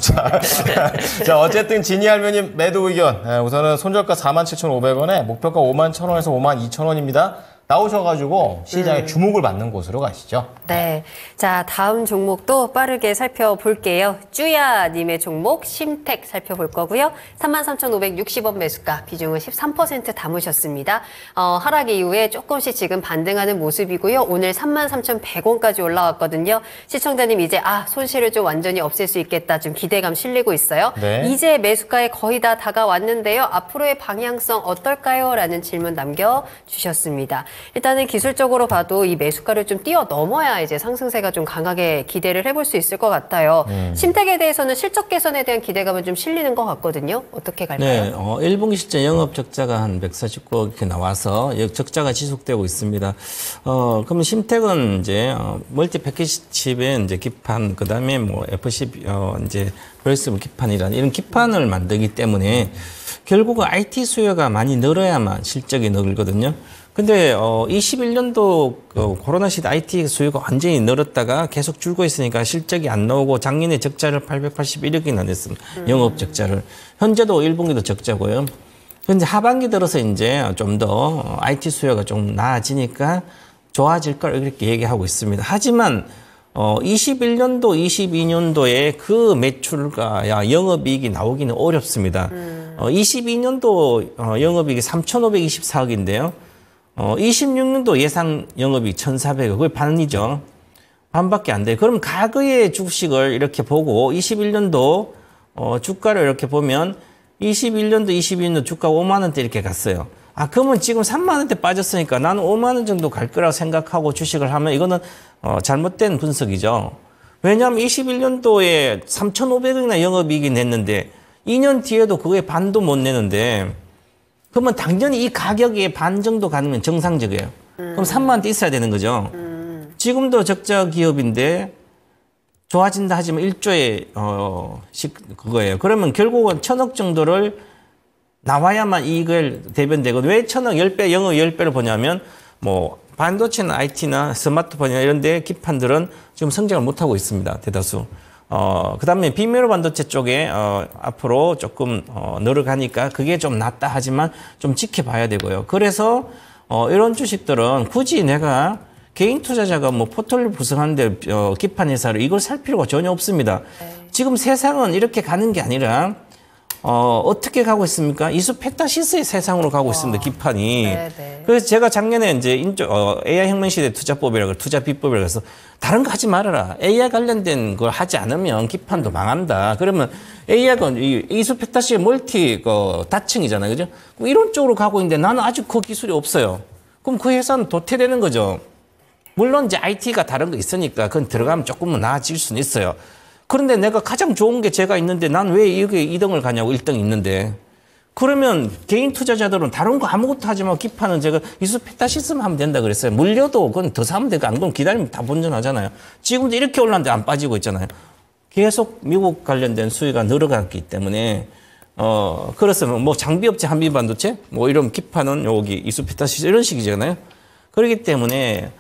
자, 어쨌든 지니 할머님 매도 의견. 우선은 손절가 47,500원에 목표가 51,000원에서 52,000원입니다. 나오셔가지고 시장에 주목을 받는 곳으로 가시죠. 네. 자, 다음 종목도 빠르게 살펴볼게요. 쭈야님의 종목, 심택 살펴볼 거고요. 33,560원 매수가, 비중은 13% 담으셨습니다. 하락 이후에 조금씩 지금 반등하는 모습이고요. 오늘 33,100원까지 올라왔거든요. 시청자님 이제 손실을 좀 완전히 없앨 수 있겠다. 좀 기대감 실리고 있어요. 네. 이제 매수가에 거의 다 다가왔는데요. 앞으로의 방향성 어떨까요? 라는 질문 남겨주셨습니다. 일단은 기술적으로 봐도 이 매수가를 좀 뛰어넘어야 이제 상승세가 좀 강하게 기대를 해볼 수 있을 것 같아요. 심택에 대해서는 실적 개선에 대한 기대감은 좀 실리는 것 같거든요. 어떻게 갈까요? 네, 1분기 실제 영업 적자가 한 149억 이렇게 나와서 적자가 지속되고 있습니다. 그러면 심택은 이제 멀티 패키지 칩에 이제 기판, 그다음에 뭐 FC 이제 플렉시블 기판이라는 이런 기판을 만들기 때문에 결국은 IT 수요가 많이 늘어야만 실적이 늘거든요. 근데 21년도 코로나 시대 IT 수요가 완전히 늘었다가 계속 줄고 있으니까 실적이 안 나오고 작년에 적자를 881억이나 냈습니다. 영업 적자를. 현재도 1분기도 적자고요. 근데 하반기 들어서 이제 좀 더 IT 수요가 좀 나아지니까 좋아질 걸 이렇게 얘기하고 있습니다. 하지만 21년도, 22년도에 그 매출과 영업이익이 나오기는 어렵습니다. 22년도 영업이익이 3,524억인데요. 26년도 예상 영업이익 1,400억, 그게 반이죠. 반밖에 안 돼요. 그럼 과거의 주식을 이렇게 보고 21년도 주가를 이렇게 보면 21년도, 22년도 주가 5만 원대 이렇게 갔어요. 그러면 지금 3만 원대 빠졌으니까 나는 5만 원 정도 갈 거라고 생각하고 주식을 하면 이거는 잘못된 분석이죠. 왜냐하면 21년도에 3,500억이나 영업이익이 냈는데 2년 뒤에도 그게 반도 못 내는데 그러면 당연히 이 가격의 반 정도 가면 정상적이에요. 그럼 3만 원대 있어야 되는 거죠. 지금도 적자 기업인데 좋아진다 하지만 1조의 그거예요. 그러면 결국은 1,000억 정도를 나와야만 이익을 대변되거든요. 왜 1,000억 10배, 영업 10배를 보냐면 뭐 반도체나 IT나 스마트폰이나 이런 데 기판들은 지금 성장을 못하고 있습니다. 대다수. 그다음에 비메모리 반도체 쪽에 앞으로 조금 늘어가니까 그게 좀 낫다 하지만 좀 지켜봐야 되고요. 그래서 이런 주식들은 굳이 내가 개인 투자자가 뭐 포트폴리오 구성하는데 기판 회사를 이걸 살 필요가 전혀 없습니다. 지금 세상은 이렇게 가는 게 아니라 어떻게 가고 있습니까? 이수페타시스의 세상으로 가고 있습니다. 기판이. 네네. 그래서 제가 작년에 이제 AI 혁명 시대 투자법이라고 투자 비법이라고 해서 다른 거 하지 말아라. AI 관련된 걸 하지 않으면 기판도 망한다. 그러면 AI가 이수페타시의 멀티 다층이잖아요. 그죠? 이런 쪽으로 가고 있는데 나는 아직 그 기술이 없어요. 그럼 그 회사는 도태되는 거죠. 물론 이제 IT가 다른 거 있으니까 그건 들어가면 조금은 나아질 수는 있어요. 그런데 내가 가장 좋은 게 제가 있는데 난 왜 여기 2등을 가냐고 1등 있는데. 그러면 개인 투자자들은 다른 거 아무것도 하지 말고 기판은 제가 이수페타시스만 하면 된다 그랬어요. 물려도 그건 더 사면 되고 안 그러면 기다리면 다 본전하잖아요. 지금도 이렇게 올랐는데 안 빠지고 있잖아요. 계속 미국 관련된 수요가 늘어갔기 때문에 그렇으면 뭐 장비업체 한미반도체 뭐 이런 기판은 여기 이수페타시스 이런 식이잖아요. 그렇기 때문에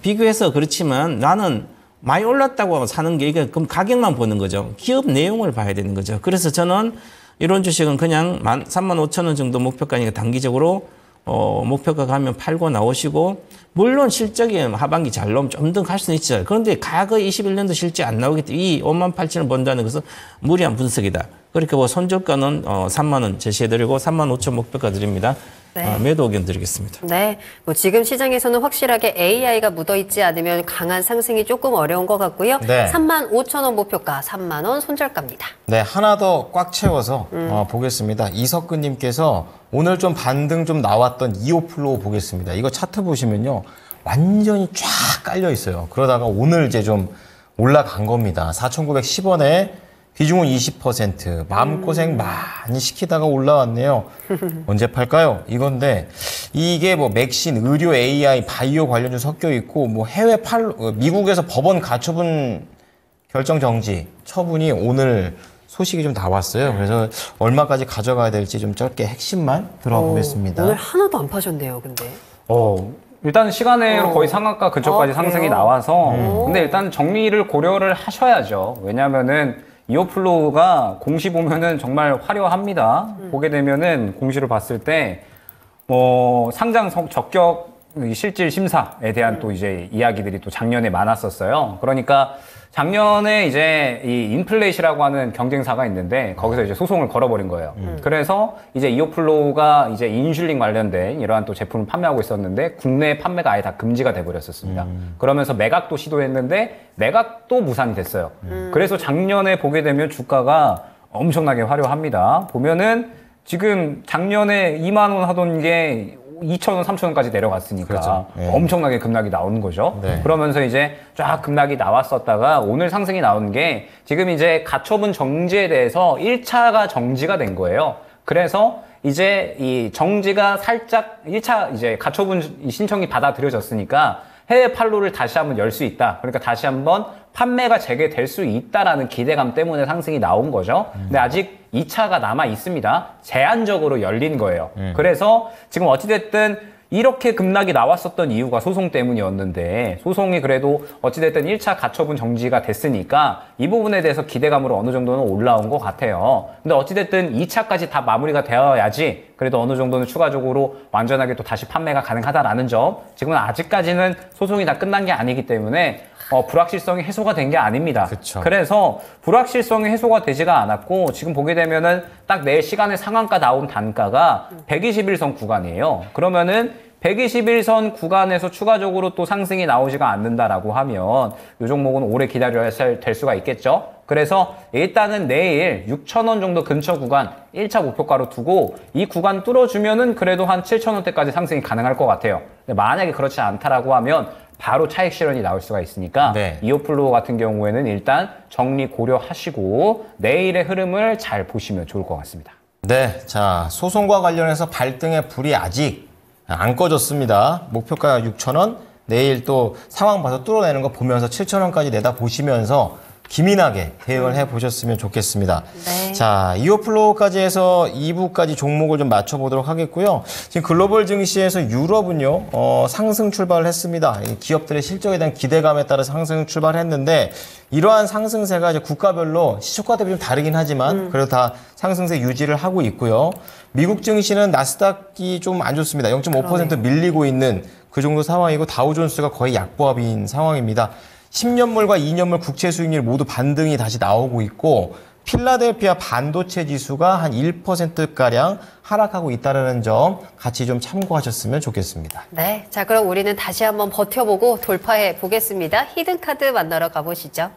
비교해서 그렇지만 나는 많이 올랐다고 사는 게 이게 그럼 가격만 보는 거죠. 기업 내용을 봐야 되는 거죠. 그래서 저는 이런 주식은 그냥 35,000원 정도 목표가니까 단기적으로 목표가 가면 팔고 나오시고 물론 실적이 하반기 잘 나오면 좀 더 갈 수는 있죠. 그런데 과거 21년도 실적 안 나오기 때문에 이 58,000원 번다는 것은 무리한 분석이다. 그렇게 뭐 손절가는 3만 원 제시해드리고 35,000 목표가 드립니다. 네. 매도 의견 드리겠습니다. 네, 뭐 지금 시장에서는 확실하게 AI가 묻어있지 않으면 강한 상승이 조금 어려운 것 같고요. 네. 35,000원 목표가 3만 원 손절가입니다. 네, 하나 더 꽉 채워서 보겠습니다. 이석근님께서 오늘 좀 반등 좀 나왔던 이오플로우 보겠습니다. 이거 차트 보시면요. 완전히 쫙 깔려 있어요. 그러다가 오늘 이제 좀 올라간 겁니다. 4,910원에 비중은 20%. 마음고생 많이 시키다가 올라왔네요. 언제 팔까요? 이건데 이게 뭐 맥신, 의료, AI, 바이오 관련주 섞여 있고 뭐 미국에서 법원 가처분 결정 정지 처분이 오늘 소식이 좀 나왔어요. 그래서 얼마까지 가져가야 될지 좀 짧게 핵심만 들어보겠습니다. 오늘 하나도 안 파셨네요, 근데. 일단 시간으로 거의 상한가 근처까지 그래요? 상승이 나와서 근데 일단 정리를 고려를 하셔야죠. 왜냐면은 이오플로우가 공시 보면은 정말 화려합니다. 보게 되면은 공시를 봤을 때 상장 적격 실질 심사에 대한 또 이제 이야기들이 또 작년에 많았었어요. 그러니까 작년에 이제 이 인플레이시라고 하는 경쟁사가 있는데 거기서 이제 소송을 걸어버린 거예요. 그래서 이제 이오플로우가 이제 인슐린 관련된 이러한 또 제품을 판매하고 있었는데 국내 판매가 아예 다 금지가 돼버렸었습니다. 그러면서 매각도 시도했는데 매각도 무산이 됐어요. 그래서 작년에 보게 되면 주가가 엄청나게 화려합니다. 보면은 지금 작년에 2만 원 하던 게 2,000원, 3,000원까지 내려갔으니까 그렇죠. 네. 엄청나게 급락이 나오는 거죠. 네. 그러면서 이제 쫙 급락이 나왔었다가 오늘 상승이 나온 게 지금 이제 가처분 정지에 대해서 1차가 정지가 된 거예요. 그래서 이제 이 정지가 살짝 1차 이제 가처분 신청이 받아들여졌으니까 해외 판로를 다시 한번 열 수 있다. 그러니까 다시 한번 판매가 재개될 수 있다라는 기대감 때문에 상승이 나온 거죠. 근데 아직 2차가 남아 있습니다. 제한적으로 열린 거예요. 그래서 지금 어찌됐든 이렇게 급락이 나왔었던 이유가 소송 때문이었는데 소송이 그래도 어찌됐든 1차 가처분 정지가 됐으니까 이 부분에 대해서 기대감으로 어느 정도는 올라온 것 같아요. 근데 어찌됐든 2차까지 다 마무리가 되어야지 그래도 어느 정도는 추가적으로 완전하게 또 다시 판매가 가능하다라는 점. 지금은 아직까지는 소송이 다 끝난 게 아니기 때문에 불확실성이 해소가 된 게 아닙니다. 그쵸. 그래서 불확실성이 해소가 되지가 않았고 지금 보게 되면은 딱 내일 시간에 상한가 나온 단가가 121선 구간이에요. 그러면은 121선 구간에서 추가적으로 또 상승이 나오지가 않는다라고 하면 이 종목은 오래 기다려야 될 수가 있겠죠. 그래서 일단은 내일 6,000원 정도 근처 구간 1차 목표가로 두고 이 구간 뚫어주면은 그래도 한 7,000원대까지 상승이 가능할 것 같아요. 근데 만약에 그렇지 않다라고 하면 바로 차익 실현이 나올 수가 있으니까 네. 이오플로우 같은 경우에는 일단 정리 고려하시고 내일의 흐름을 잘 보시면 좋을 것 같습니다. 네, 자 소송과 관련해서 발등의 불이 아직 안 꺼졌습니다. 목표가 6,000원, 내일 또 상황 봐서 뚫어내는 거 보면서 7,000원까지 내다 보시면서 기민하게 대응을 해보셨으면 좋겠습니다. 네. 자, 이오플로우까지 해서 2부까지 종목을 좀 맞춰보도록 하겠고요. 지금 글로벌 증시에서 유럽은요, 상승 출발을 했습니다. 기업들의 실적에 대한 기대감에 따라 상승 출발했는데, 이러한 상승세가 이제 국가별로 시초가 대비 좀 다르긴 하지만, 그래도 다 상승세 유지를 하고 있고요. 미국 증시는 나스닥이 좀 안 좋습니다. 0.5% 밀리고 있는 그 정도 상황이고, 다우존스가 거의 약보합인 상황입니다. 10년물과 2년물 국채 수익률 모두 반등이 다시 나오고 있고 필라델피아 반도체 지수가 한 1%가량 하락하고 있다는 점 같이 좀 참고하셨으면 좋겠습니다. 네, 자 그럼 우리는 다시 한번 버텨보고 돌파해 보겠습니다. 히든카드 만나러 가보시죠.